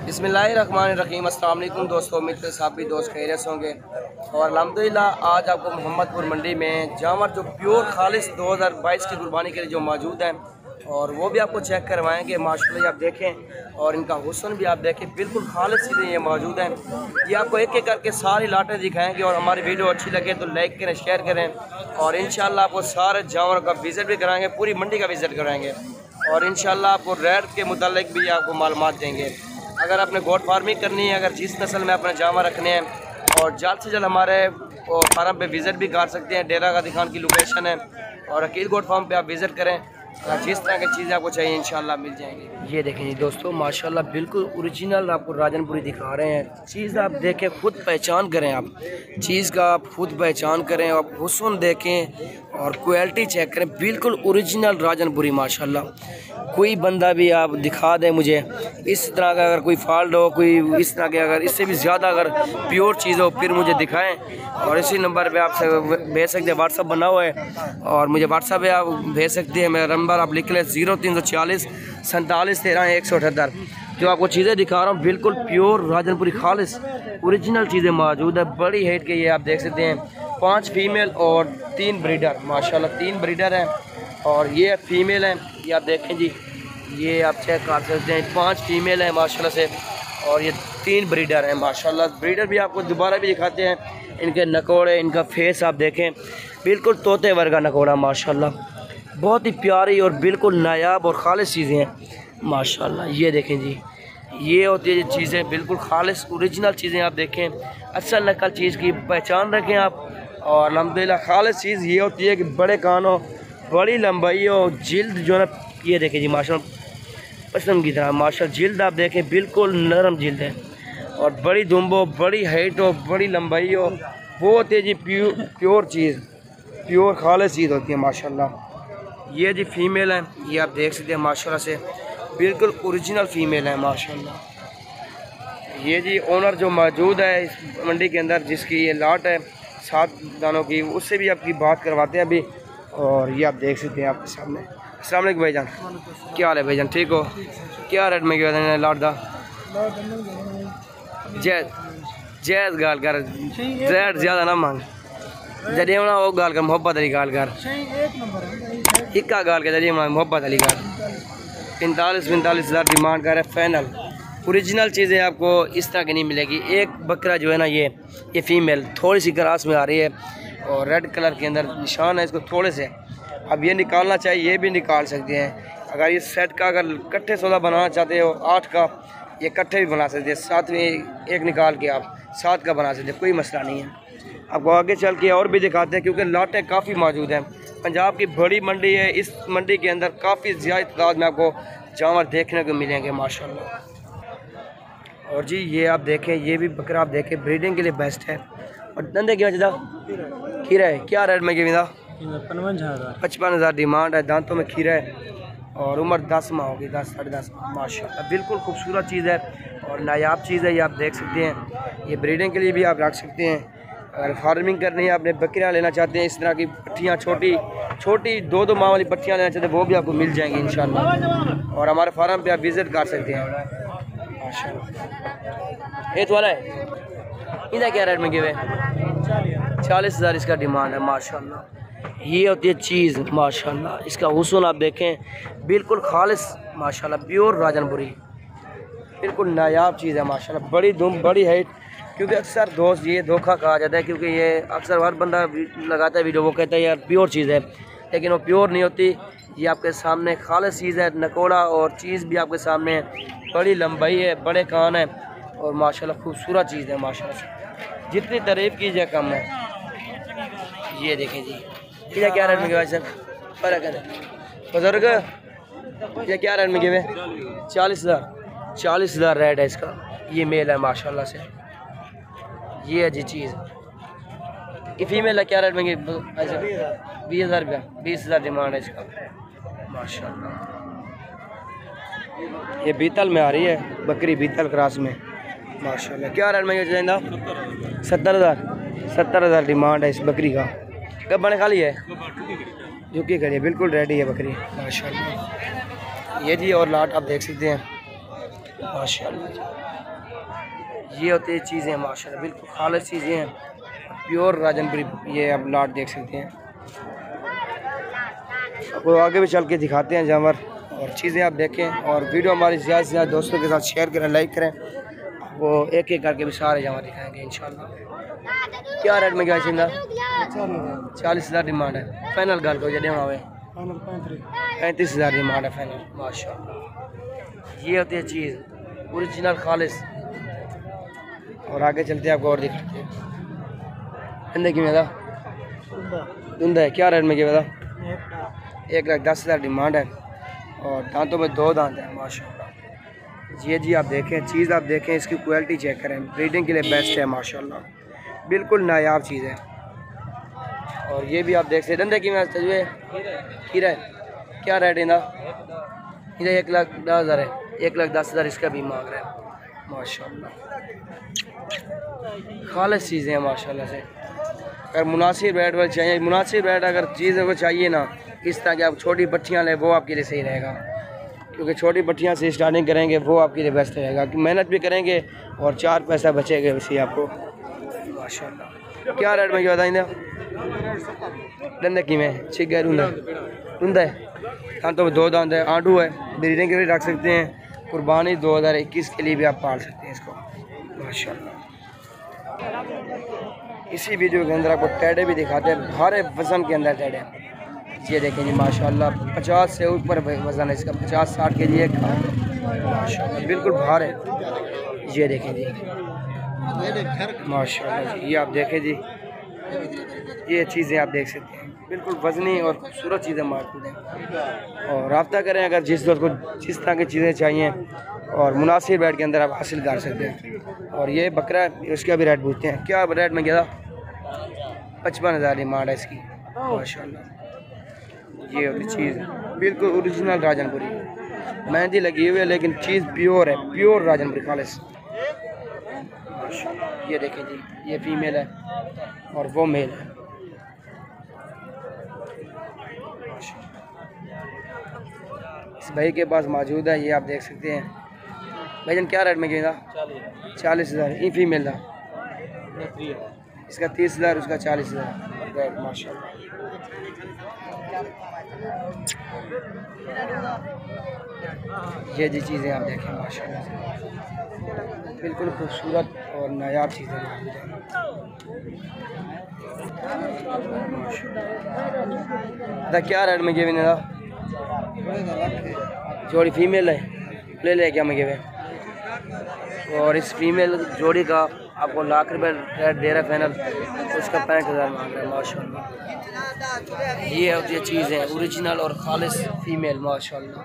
बिस्मिल्लाहिर्रहमानिर्रहीम। अस्सलाम वालेकुम दोस्तों, उम्मीद के साथ भी दोस्त खैरियत से होंगे। और अल्हम्दुलिल्लाह आज आपको मोहम्मदपुर मंडी में जानवर जो प्योर खालिस 2022 की कुर्बानी के लिए जो मौजूद हैं और वो भी आपको चेक करवाएंगे। माशाल्लाह आप देखें और इनका हुस्न भी आप देखें, बिल्कुल खालिस चीज़ें ये मौजूद हैं। ये आपको एक एक करके सारी लाटें दिखाएंगे और हमारी वीडियो अच्छी लगे तो लाइक करें, शेयर करें और इंशाल्लाह आपको सारे जानवरों का विज़िट भी कराएँगे, पूरी मंडी का विज़िट कराएँगे और इंशाल्लाह आपको रेट के मुतालिक भी आपको मालूमात देंगे। अगर आपने गोट फार्मिंग करनी है, अगर जिस नस्ल में अपने जानवर रखने हैं और जल्द से जल्द हमारे फार्म पे विज़िट भी कर सकते हैं। डेरा गाजी खान की लोकेशन है और अकील गोट फार्म पे आप विज़िट करें, जिस तरह की चीज़ें आपको चाहिए इंशाल्लाह मिल जाएंगी। ये देखें जी दोस्तों, माशाल्लाह बिल्कुल ओरिजिनल आपको राजनपुरी दिखा रहे हैं। चीज़ आप देखें, खुद पहचान करें, आप चीज़ का आप खुद पहचान करें, आप हुस्न देखें और क्वालिटी चेक करें, बिल्कुल ओरिजिनल राजनपुरी माशाल्लाह। कोई बंदा भी आप दिखा दें मुझे इस तरह का, अगर कोई फॉल्ट हो, कोई इस तरह के, अगर इससे भी ज़्यादा अगर प्योर चीज़ हो फिर मुझे दिखाएं और इसी नंबर पे आप भेज सकते हैं। व्हाट्सअप बना हुआ है और मुझे व्हाट्सअप पे आप भेज सकते हैं। मेरा नंबर आप लिख लें 0340 47 13 178। जो आपको चीज़ें दिखा रहा हूँ बिल्कुल प्योर राजनपुरी खालिस ओरिजिनल चीज़ें मौजूद है। बड़ी हेट के ये आप देख सकते हैं, 5 फीमेल और 3 ब्रीडर माशाल्लाह, 3 ब्रीडर हैं और ये फीमेल हैं। ये आप देखें जी, ये आप चेक कर सकते हैं, 5 फीमेल हैं माशाल्लाह से और ये 3 ब्रीडर हैं माशाल्लाह। ब्रीडर भी आपको दोबारा भी दिखाते हैं, इनके नकोड़े, इनका फेस आप देखें, बिल्कुल तोते वर्गा नकोड़ा माशाल्लाह। बहुत ही प्यारी और बिल्कुल नायाब और खालिस चीज़ें हैं माशाल्लाह। ये देखें जी, ये होती है चीज़ें बिल्कुल खालिस ओरिजिनल चीज़ें। आप देखें, असल नकल चीज़ की पहचान रखें आप और अल्हम्दुलिल्लाह खालिस चीज़ ये होती है कि बड़े कान हो, बड़ी लंबाई हो, जिल्द जो है ये देखें जी माशाल्लाह पसंद की तरह माशाल्लाह। जिल्द आप देखें बिल्कुल नरम जिल्द है और बड़ी दुम्ब हो, बड़ी हाइट हो, बड़ी लंबाई हो, वो होती है जी प्योर चीज़, प्योर खालिस चीज़ होती है माशाल्लाह। ये जी फीमेल है, ये आप देख सकते हैं माशाल्लाह से बिल्कुल ओरिजिनल फीमेल है माशाल्लाह। ये जी ओनर जो मौजूद है इस मंडी के अंदर, जिसकी ये लाट है 7 दानों की, उससे भी आपकी बात करवाते हैं अभी। और ये आप देख सकते हैं आपके सामने। अस्सलाम वालेकुम भाईजान, क्या हाल है भाईजान, ठीक हो? क्या रेट में क्या लाट दा? जैज़ गाल कर, रेट ज़्यादा ना मांग, जरिए ना वो गाल कर, मोहब्बत वाली गाल कर, इक्का गाल के जरिए मोहब्बत वाली गाल। 45 हज़ार डिमांड कर रहा है फाइनल। ओरिजिनल चीज़ें आपको इस तरह की नहीं मिलेगी। एक बकरा जो है ना, ये फीमेल थोड़ी सी क्रास में आ रही है और रेड कलर के अंदर निशान है इसको थोड़े से। अब ये निकालना चाहिए, ये भी निकाल सकते हैं। अगर ये सेट का अगर इकट्ठे सौदा बनाना चाहते हो 8 का, ये इकट्ठे भी बना सकते हैं। 7 में एक निकाल के आप 7 का बना सकते हैं, कोई मसला नहीं है। आपको आगे चल के और भी दिखाते हैं क्योंकि लाटें काफ़ी मौजूद हैं। पंजाब की बड़ी मंडी है, इस मंडी के अंदर काफ़ी ज़्यादा तादाद में आपको जानवर देखने को मिलेंगे माशाल्लाह। और जी ये आप देखें, ये भी बकरा आप देखें ब्रीडिंग के लिए बेस्ट है। और धंधे की वजह खीरा है, क्या रेट में गिविदा? 55 हज़ार डिमांड है। दांतों में खीरा है और उम्र 10 माह होगी, 10 साढ़े 10 माशाल्लाह। बिल्कुल खूबसूरत चीज़ है और नायाब चीज़ है, ये आप देख सकते हैं। ये ब्रीडिंग के लिए भी आप रख सकते हैं। अगर फार्मिंग करनी है, आपने बकरियाँ लेना चाहते हैं, इस तरह की पट्टियाँ छोटी छोटी 2-2 माह वाली पट्टियाँ लेना चाहते हैं, वो भी आपको मिल जाएंगी इंशाल्लाह। और हमारे फार्म पे आप विज़िट कर सकते हैं माशाल्लाह। ये वाला है, इधर क्या रेट में गिवे? 40 हज़ार इसका डिमांड है माशाल्लाह। ये होती है चीज़ माशाल्लाह। इसका हुस्न आप देखें, बिल्कुल खालिस माशाल्लाह, प्योर राजनपुरी, बिल्कुल नायाब चीज़ है माशाल्लाह। बड़ी दुम, बड़ी हाइट। क्योंकि अक्सर दोस्त ये धोखा कहा जाता है, क्योंकि ये अक्सर हर बंदा लगाता है वीडियो, वो कहता है यार प्योर चीज़ है, लेकिन वो प्योर नहीं होती। ये आपके सामने खालिस चीज़ है, नकोड़ा और चीज़ भी आपके सामने है, बड़ी लंबाई है, बड़े कान है और माशाल्लाह खूबसूरत चीज़ है माशाल्लाह से। जितनी तारीफ़ कीजिए कम है। ये देखें जी, ये क्या रेट में गए सर? फ़र्क है बुजुर्ग, ये क्या रेट में गए? 40 हज़ार रेट है इसका। ये मेल है माशाल्लाह से। ये है जी चीज़। ये फीमेल है, क्या रेट में गए? 20 हज़ार रुपया, 20 हज़ार डिमांड है इसका माशाल्लाह। ये बीतल में आ रही है बकरी, बीतल क्रॉस में माशाल्लाह। क्या रेट में जाइंदा? 70 हज़ार डिमांड है इस बकरी का। कब बने खाली है, झुकी खड़ी है, बिल्कुल रेडी है बकरी माशाल्लाह। ये जी और लाट आप देख सकते हैं, माशाल्लाह। ये होती है चीज़ें माशाल्लाह, बिल्कुल खालिस चीज़ें हैं, प्योर राजनपुरी। ये आप लाट देख सकते हैं। आपको आगे भी चल के दिखाते हैं जानवर और चीज़ें आप देखें, और वीडियो हमारी ज़्यादा से ज़्यादा दोस्तों के साथ शेयर करें, लाइक करें। वो एक एक करके भी सारे जानवर दिखाएंगे इंशाल्लाह। क्या रेट में क्या चाहिए? 40,000 डिमांड है। फाइनल गाल को जडे हुए 35,000 डिमांड है फाइनल माशाल्लाह। ये होती है चीज़ ओरिजिनल खालिस। और आगे चलते हैं, आपको और दिखाते हैं। अंदर की मेरा धुंधा है। क्या रेट में क्या? 1,10,000 डिमांड है और दांतों में 2 दांत है माशाल्लाह। जी आप देखें, चीज़ आप देखें, इसकी क्वालिटी चेक करें, ब्रीडिंग के लिए बेस्ट है माशाल्लाह, बिल्कुल नायाब चीज़ है। और ये भी आप देख सकते हैं। धंधे की मैं तजुए खीरा है। क्या रेट है? इधर 1,10,000 है। 1,10,000 इसका भी मांग रहा है माशाल्लाह। खालिस चीज़ें हैं माशाल्लाह से। अगर मुनासिब रेट पर चाहिए, मुनासिब रेट अगर चीज़ को चाहिए ना, इस तरह की आप छोटी पट्टियाँ लें, वो आपके लिए सही रहेगा, क्योंकि छोटी पट्टियाँ से स्टार्टिंग करेंगे वो आपके लिए बेस्ट रहेगा, कि मेहनत भी करेंगे और 4 पैसा बचेगा उसी आपको माशाल्लाह। क्या रेट में क्या बताएंगे? की में छिगा रुंदा है, दांतों में 2 दांत है, आंडू है, ब्रीडिंग के लिए रख सकते हैं। कुर्बानी 2021 के लिए भी आप पाल सकते हैं इसको माशाल्लाह। इसी वीडियो के अंदर आपको टेडे भी दिखाते हैं, भारे वज़न के अंदर टेडे। ये देखें जी माशाल्लाह, 50 से ऊपर वज़न है इसका, 50-60 के जी एक माशाल्लाह, बिल्कुल भार है। ये देखें जी माशाल्लाह जी। ये आप देखें जी, ये चीज़ें आप देख सकते हैं, बिल्कुल वज़नी और खूबसूरत चीज़ें मौजूद हैं। और रब्ता करें अगर जिस दोस्त को जिस तरह की चीज़ें चाहिए, और मुनासिब रेट के अंदर आप हासिल कर सकते हैं। और ये बकरा, उसका भी रेट पूछते हैं। क्या रेट में गया? 55,000 डिमांड है इसकी माशाल्लाह। ये होती चीज़ बिल्कुल ओरिजिनल राजनपुरी, मेहंदी लगी हुई है, लेकिन चीज़ प्योर है, प्योर राजनपुरी खालिस। ये देखें जी, ये फीमेल है और वो मेल है। इस भाई के पास मौजूद है, ये आप देख सकते हैं। भाईजान क्या रेट में गिरेगा? 40,000। ये फीमेल था, इसका 30,000, उसका 40,000 माशाल्लाह। ये जी चीज़ें आप देखें माशाल्लाह, बिल्कुल खूबसूरत और नायाब चीज़ें मौजूद हैं। क्या रेट में गिवे ना? जोड़ी फीमेल है, ले क्या में गिवे। और इस फीमेल जोड़ी का आपको लाख रुपये रेट दे रहा है फाइनल, उसका 65,000 मांग रहा है माशाल्लाह। ये होती है चीज़ें ओरिजिनल और खालिस फीमेल माशाल्लाह।